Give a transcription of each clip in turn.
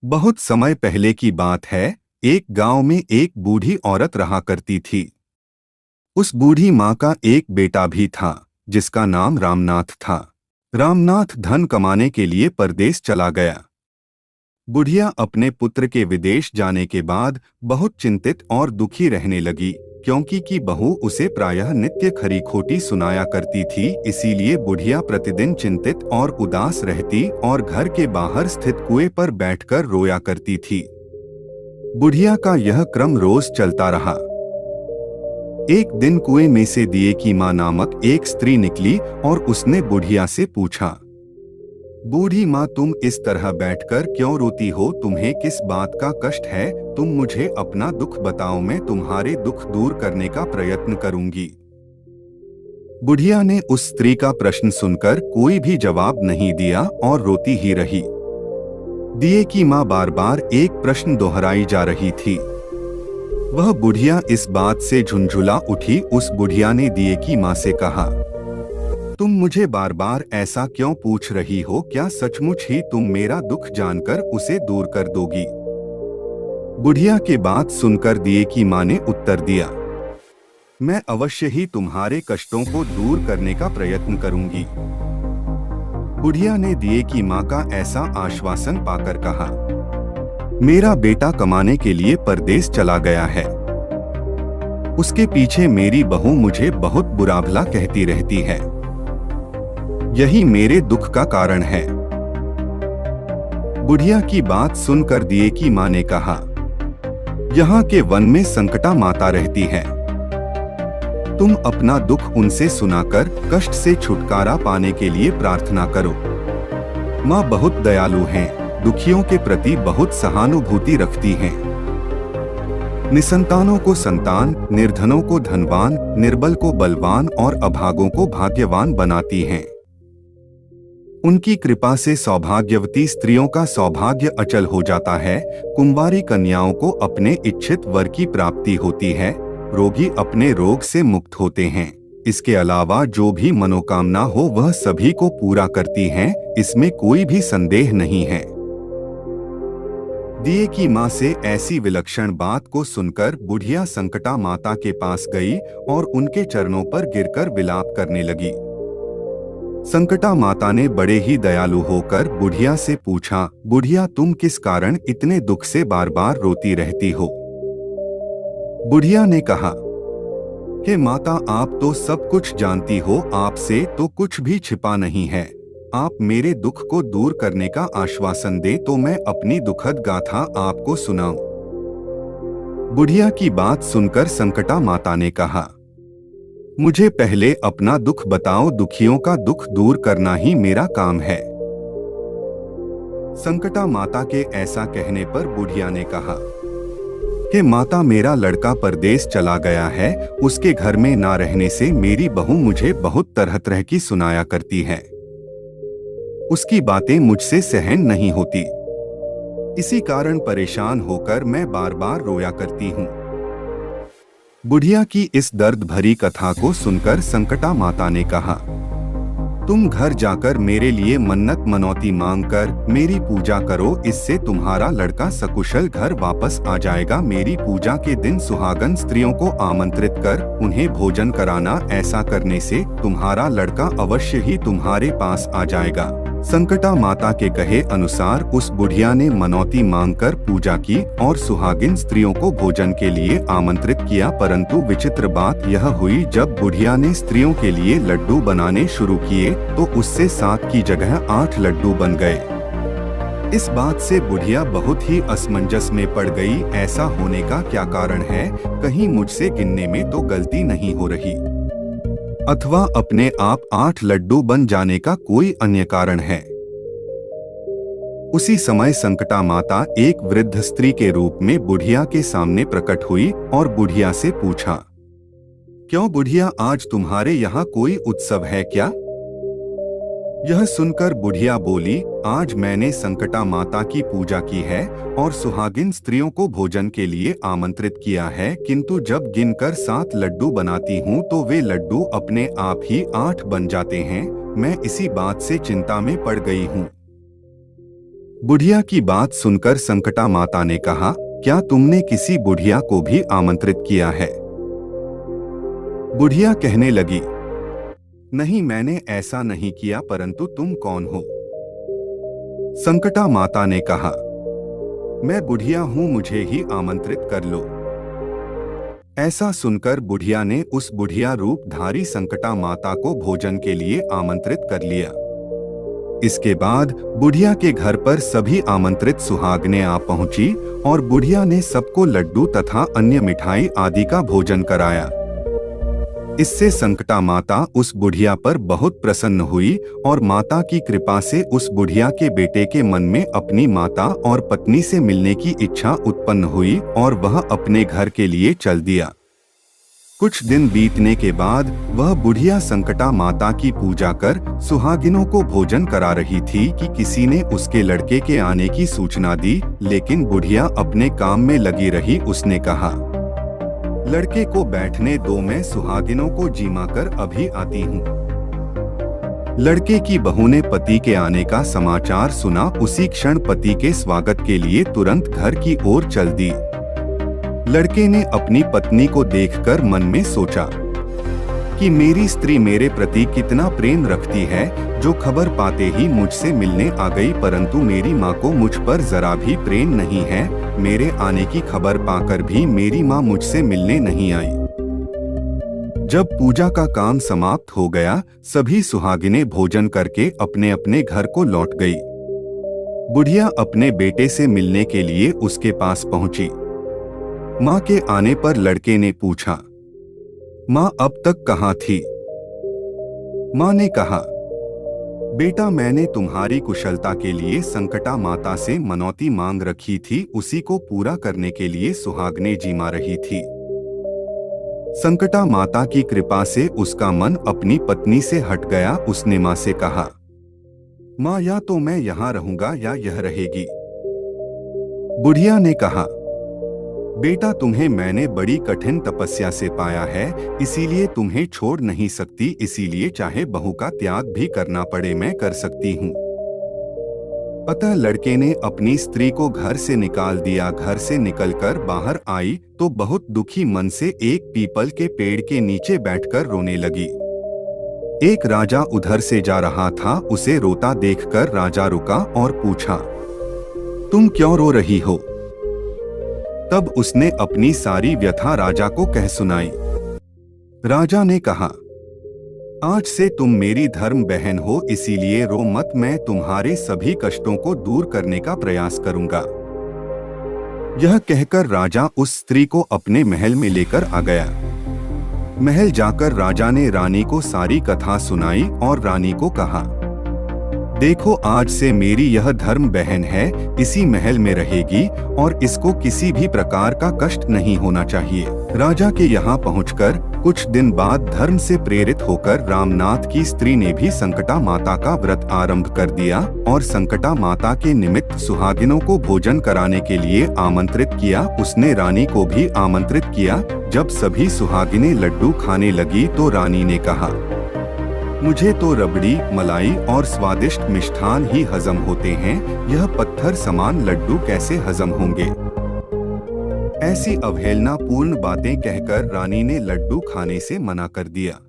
बहुत समय पहले की बात है। एक गांव में एक बूढ़ी औरत रहा करती थी। उस बूढ़ी माँ का एक बेटा भी था, जिसका नाम रामनाथ था। रामनाथ धन कमाने के लिए परदेश चला गया। बुढ़िया अपने पुत्र के विदेश जाने के बाद बहुत चिंतित और दुखी रहने लगी, क्योंकि की बहू उसे प्रायः नित्य खरी खोटी सुनाया करती थी। इसीलिए बुढ़िया प्रतिदिन चिंतित और उदास रहती और घर के बाहर स्थित कुएं पर बैठकर रोया करती थी। बुढ़िया का यह क्रम रोज चलता रहा। एक दिन कुएं में से दिए की माँ नामक एक स्त्री निकली और उसने बुढ़िया से पूछा, बूढ़ी माँ, तुम इस तरह बैठकर क्यों रोती हो? तुम्हें किस बात का कष्ट है? तुम मुझे अपना दुख बताओ, मैं तुम्हारे दुख दूर करने का प्रयत्न करूंगी। बुढ़िया ने उस स्त्री का प्रश्न सुनकर कोई भी जवाब नहीं दिया और रोती ही रही। दिए की माँ बार बार एक प्रश्न दोहराई जा रही थी। वह बुढ़िया इस बात से झुंझुला उठी। उस बुढ़िया ने दिए की माँ से कहा, तुम मुझे बार बार ऐसा क्यों पूछ रही हो? क्या सचमुच ही तुम मेरा दुख जानकर उसे दूर कर दोगी? बुढ़िया की बात सुनकर दिए की माँ ने उत्तर दिया, मैं अवश्य ही तुम्हारे कष्टों को दूर करने का प्रयत्न करूंगी। बुढ़िया ने दिए की माँ का ऐसा आश्वासन पाकर कहा, मेरा बेटा कमाने के लिए परदेश चला गया है। उसके पीछे मेरी बहू मुझे बहुत बुरा भला कहती रहती है। यही मेरे दुख का कारण है। बुढ़िया की बात सुनकर दिए की माँ ने कहा, यहाँ के वन में संकटा माता रहती है। तुम अपना दुख उनसे सुनाकर कष्ट से छुटकारा पाने के लिए प्रार्थना करो। माँ बहुत दयालु हैं, दुखियों के प्रति बहुत सहानुभूति रखती हैं। निसंतानों को संतान, निर्धनों को धनवान, निर्बल को बलवान और अभागों को भाग्यवान बनाती हैं। उनकी कृपा से सौभाग्यवती स्त्रियों का सौभाग्य अचल हो जाता है। कुंवारी कन्याओं को अपने इच्छित वर की प्राप्ति होती है। रोगी अपने रोग से मुक्त होते हैं। इसके अलावा जो भी मनोकामना हो वह सभी को पूरा करती हैं, इसमें कोई भी संदेह नहीं है। दिए की माँ से ऐसी विलक्षण बात को सुनकर बुढ़िया संकटा माता के पास गई और उनके चरणों पर गिरकर विलाप करने लगी। संकटा माता ने बड़े ही दयालु होकर बुढ़िया से पूछा, बुढ़िया, तुम किस कारण इतने दुख से बार बार रोती रहती हो? बुढ़िया ने कहा, हे माता, आप तो सब कुछ जानती हो, आपसे तो कुछ भी छिपा नहीं है। आप मेरे दुख को दूर करने का आश्वासन दे तो मैं अपनी दुखद गाथा आपको सुनाऊं। बुढ़िया की बात सुनकर संकटा माता ने कहा, मुझे पहले अपना दुख बताओ, दुखियों का दुख दूर करना ही मेरा काम है। संकटा माता के ऐसा कहने पर बुढ़िया ने कहा, हे माता, मेरा लड़का परदेश चला गया है। उसके घर में ना रहने से मेरी बहू मुझे बहुत तरह तरह की सुनाया करती है। उसकी बातें मुझसे सहन नहीं होती। इसी कारण परेशान होकर मैं बार बार रोया करती हूँ। बुढ़िया की इस दर्द भरी कथा को सुनकर संकटा माता ने कहा, तुम घर जाकर मेरे लिए मन्नत मनौती मांगकर मेरी पूजा करो, इससे तुम्हारा लड़का सकुशल घर वापस आ जाएगा। मेरी पूजा के दिन सुहागन स्त्रियों को आमंत्रित कर उन्हें भोजन कराना। ऐसा करने से तुम्हारा लड़का अवश्य ही तुम्हारे पास आ जाएगा। संकटा माता के कहे अनुसार उस बुढ़िया ने मनौती मांगकर पूजा की और सुहागिन स्त्रियों को भोजन के लिए आमंत्रित किया। परंतु विचित्र बात यह हुई, जब बुढ़िया ने स्त्रियों के लिए लड्डू बनाने शुरू किए तो उससे 7 की जगह 8 लड्डू बन गए। इस बात से बुढ़िया बहुत ही असमंजस में पड़ गई। ऐसा होने का क्या कारण है? कहीं मुझसे गिनने में तो गलती नहीं हो रही, अथवा अपने आप 8 लड्डू बन जाने का कोई अन्य कारण है। उसी समय संकटा माता एक वृद्ध स्त्री के रूप में बुढ़िया के सामने प्रकट हुई और बुढ़िया से पूछा, क्यों बुढ़िया, आज तुम्हारे यहाँ कोई उत्सव है क्या? यह सुनकर बुढ़िया बोली, आज मैंने संकटा माता की पूजा की है और सुहागिन स्त्रियों को भोजन के लिए आमंत्रित किया है, किंतु जब गिनकर 7 लड्डू बनाती हूँ तो वे लड्डू अपने आप ही 8 बन जाते हैं। मैं इसी बात से चिंता में पड़ गई हूँ। बुढ़िया की बात सुनकर संकटा माता ने कहा, क्या तुमने किसी बुढ़िया को भी आमंत्रित किया है? बुढ़िया कहने लगी, नहीं, मैंने ऐसा नहीं किया, परंतु तुम कौन हो? संकटा माता ने कहा, मैं बुढ़िया हूं, मुझे ही आमंत्रित कर लो। ऐसा सुनकर बुढ़िया ने उस बुढ़िया रूपधारी संकटा माता को भोजन के लिए आमंत्रित कर लिया। इसके बाद बुढ़िया के घर पर सभी आमंत्रित सुहागनें आ पहुंची और बुढ़िया ने सबको लड्डू तथा अन्य मिठाई आदि का भोजन कराया। इससे संकटा माता उस बुढ़िया पर बहुत प्रसन्न हुई और माता की कृपा से उस बुढ़िया के बेटे के मन में अपनी माता और पत्नी से मिलने की इच्छा उत्पन्न हुई और वह अपने घर के लिए चल दिया। कुछ दिन बीतने के बाद वह बुढ़िया संकटा माता की पूजा कर सुहागिनों को भोजन करा रही थी कि किसी ने उसके लड़के के आने की सूचना दी, लेकिन बुढ़िया अपने काम में लगी रही। उसने कहा, लड़के को बैठने दो, मैं सुहागिनों को जिमा कर अभी आती हूँ। लड़के की बहू ने पति के आने का समाचार सुना। उसी क्षण पति के स्वागत के लिए तुरंत घर की ओर चल दी। लड़के ने अपनी पत्नी को देखकर मन में सोचा कि मेरी स्त्री मेरे प्रति कितना प्रेम रखती है, जो खबर पाते ही मुझसे मिलने आ गई, परंतु मेरी माँ को मुझ पर जरा भी प्रेम नहीं है। मेरे आने की खबर पाकर भी मेरी माँ मुझसे मिलने नहीं आई। जब पूजा का काम समाप्त हो गया, सभी सुहागिनें भोजन करके अपने अपने घर को लौट गई। बुढ़िया अपने बेटे से मिलने के लिए उसके पास पहुंची। माँ के आने पर लड़के ने पूछा, माँ अब तक कहाँ थी? माँ ने कहा, बेटा, मैंने तुम्हारी कुशलता के लिए संकटा माता से मनौती मांग रखी थी, उसी को पूरा करने के लिए सुहागनें जिमा रही थी। संकटा माता की कृपा से उसका मन अपनी पत्नी से हट गया। उसने माँ से कहा, माँ, या तो मैं यहाँ रहूंगा या यह रहेगी। बुढ़िया ने कहा, बेटा, तुम्हें मैंने बड़ी कठिन तपस्या से पाया है, इसीलिए तुम्हें छोड़ नहीं सकती, इसीलिए चाहे बहू का त्याग भी करना पड़े मैं कर सकती हूँ। अतः लड़के ने अपनी स्त्री को घर से निकाल दिया। घर से निकलकर बाहर आई तो बहुत दुखी मन से एक पीपल के पेड़ के नीचे बैठकर रोने लगी। एक राजा उधर से जा रहा था। उसे रोता देखकर राजा रुका और पूछा, तुम क्यों रो रही हो? तब उसने अपनी सारी व्यथा राजा को कह सुनाई। राजा ने कहा, आज से तुम मेरी धर्म बहन हो, इसीलिए रो मत, मैं तुम्हारे सभी कष्टों को दूर करने का प्रयास करूंगा। यह कहकर राजा उस स्त्री को अपने महल में लेकर आ गया। महल जाकर राजा ने रानी को सारी कथा सुनाई और रानी को कहा, देखो, आज से मेरी यह धर्म बहन है, इसी महल में रहेगी और इसको किसी भी प्रकार का कष्ट नहीं होना चाहिए। राजा के यहाँ पहुंचकर कुछ दिन बाद धर्म से प्रेरित होकर रामनाथ की स्त्री ने भी संकटा माता का व्रत आरंभ कर दिया और संकटा माता के निमित्त सुहागिनों को भोजन कराने के लिए आमंत्रित किया। उसने रानी को भी आमंत्रित किया। जब सभी सुहागिनें लड्डू खाने लगी तो रानी ने कहा, मुझे तो रबड़ी, मलाई और स्वादिष्ट मिष्ठान ही हजम होते हैं, यह पत्थर समान लड्डू कैसे हजम होंगे? ऐसी अवहेलनापूर्ण बातें कहकर रानी ने लड्डू खाने से मना कर दिया।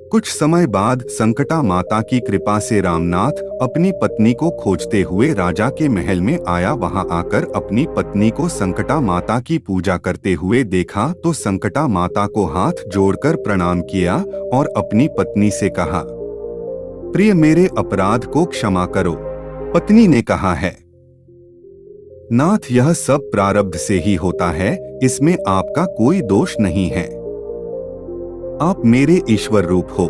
कुछ समय बाद संकटा माता की कृपा से रामनाथ अपनी पत्नी को खोजते हुए राजा के महल में आया। वहां आकर अपनी पत्नी को संकटा माता की पूजा करते हुए देखा तो संकटा माता को हाथ जोड़कर प्रणाम किया और अपनी पत्नी से कहा, प्रिय, मेरे अपराध को क्षमा करो। पत्नी ने कहा है, नाथ, यह सब प्रारब्ध से ही होता है, इसमें आपका कोई दोष नहीं है। आप मेरे ईश्वर रूप हो,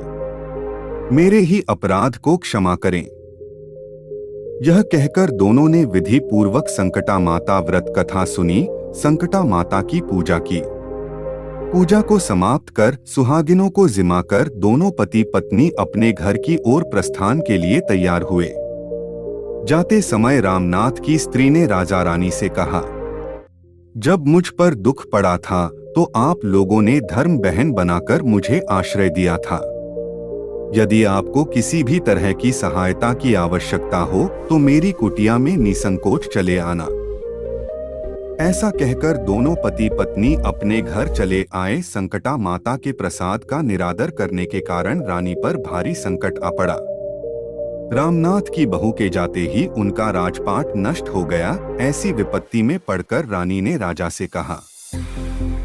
मेरे ही अपराध को क्षमा करें। यह कहकर दोनों ने विधि पूर्वक संकटा माता व्रत कथा सुनी, संकटा माता की पूजा की। पूजा को समाप्त कर सुहागिनों को जिमा कर दोनों पति पत्नी अपने घर की ओर प्रस्थान के लिए तैयार हुए। जाते समय रामनाथ की स्त्री ने राजा रानी से कहा, जब मुझ पर दुख पड़ा था तो आप लोगों ने धर्म बहन बनाकर मुझे आश्रय दिया था। यदि आपको किसी भी तरह की सहायता की आवश्यकता हो तो मेरी कुटिया में निसंकोच चले आना। ऐसा कहकर दोनों पति पत्नी अपने घर चले आए। संकटा माता के प्रसाद का निरादर करने के कारण रानी पर भारी संकट आ पड़ा। रामनाथ की बहू के जाते ही उनका राजपाट नष्ट हो गया। ऐसी विपत्ति में पड़कर रानी ने राजा से कहा,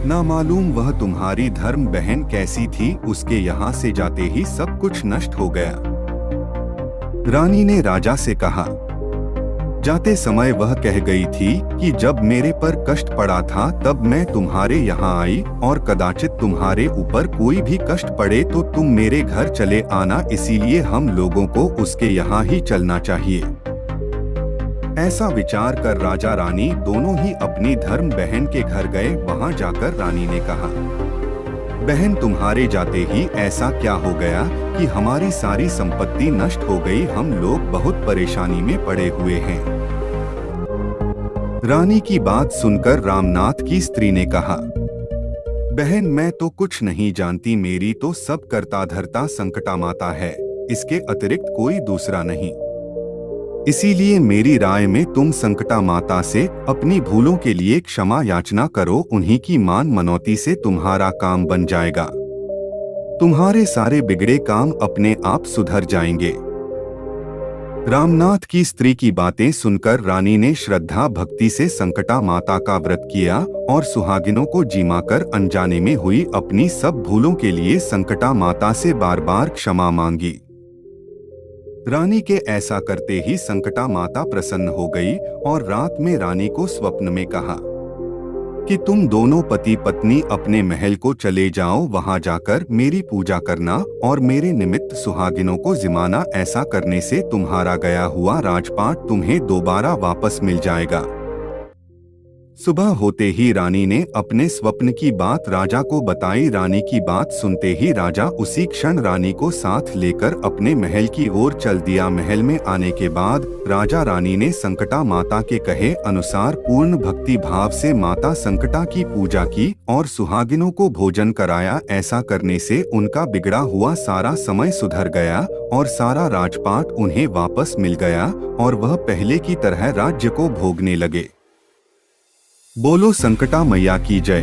ना मालूम वह तुम्हारी धर्म बहन कैसी थी, उसके यहाँ से जाते ही सब कुछ नष्ट हो गया। रानी ने राजा से कहा, जाते समय वह कह गई थी कि जब मेरे पर कष्ट पड़ा था तब मैं तुम्हारे यहाँ आई, और कदाचित तुम्हारे ऊपर कोई भी कष्ट पड़े तो तुम मेरे घर चले आना, इसीलिए हम लोगों को उसके यहाँ ही चलना चाहिए। ऐसा विचार कर राजा रानी दोनों ही अपनी धर्म बहन के घर गए। वहां जाकर रानी ने कहा, बहन तुम्हारे जाते ही ऐसा क्या हो गया कि हमारी सारी संपत्ति नष्ट हो गई, हम लोग बहुत परेशानी में पड़े हुए हैं। रानी की बात सुनकर रामनाथ की स्त्री ने कहा, बहन मैं तो कुछ नहीं जानती, मेरी तो सब करता धरता संकटा माता है, इसके अतिरिक्त कोई दूसरा नहीं। इसीलिए मेरी राय में तुम संकटा माता से अपनी भूलों के लिए क्षमा याचना करो, उन्हीं की मान मनौती से तुम्हारा काम बन जाएगा, तुम्हारे सारे बिगड़े काम अपने आप सुधर जाएंगे। रामनाथ की स्त्री की बातें सुनकर रानी ने श्रद्धा भक्ति से संकटा माता का व्रत किया और सुहागिनों को जिमाकर अनजाने में हुई अपनी सब भूलों के लिए संकटा माता से बार बार क्षमा मांगी। रानी के ऐसा करते ही संकटा माता प्रसन्न हो गई और रात में रानी को स्वप्न में कहा कि तुम दोनों पति पत्नी अपने महल को चले जाओ, वहां जाकर मेरी पूजा करना और मेरे निमित्त सुहागिनों को जिमाना। ऐसा करने से तुम्हारा गया हुआ राजपाट तुम्हें दोबारा वापस मिल जाएगा। सुबह होते ही रानी ने अपने स्वप्न की बात राजा को बताई। रानी की बात सुनते ही राजा उसी क्षण रानी को साथ लेकर अपने महल की ओर चल दिया। महल में आने के बाद राजा रानी ने संकटा माता के कहे अनुसार पूर्ण भक्ति भाव से माता संकटा की पूजा की और सुहागिनों को भोजन कराया। ऐसा करने से उनका बिगड़ा हुआ सारा समय सुधर गया और सारा राजपाट उन्हें वापस मिल गया और वह पहले की तरह राज्य को भोगने लगे। बोलो संकटा मैया की जय।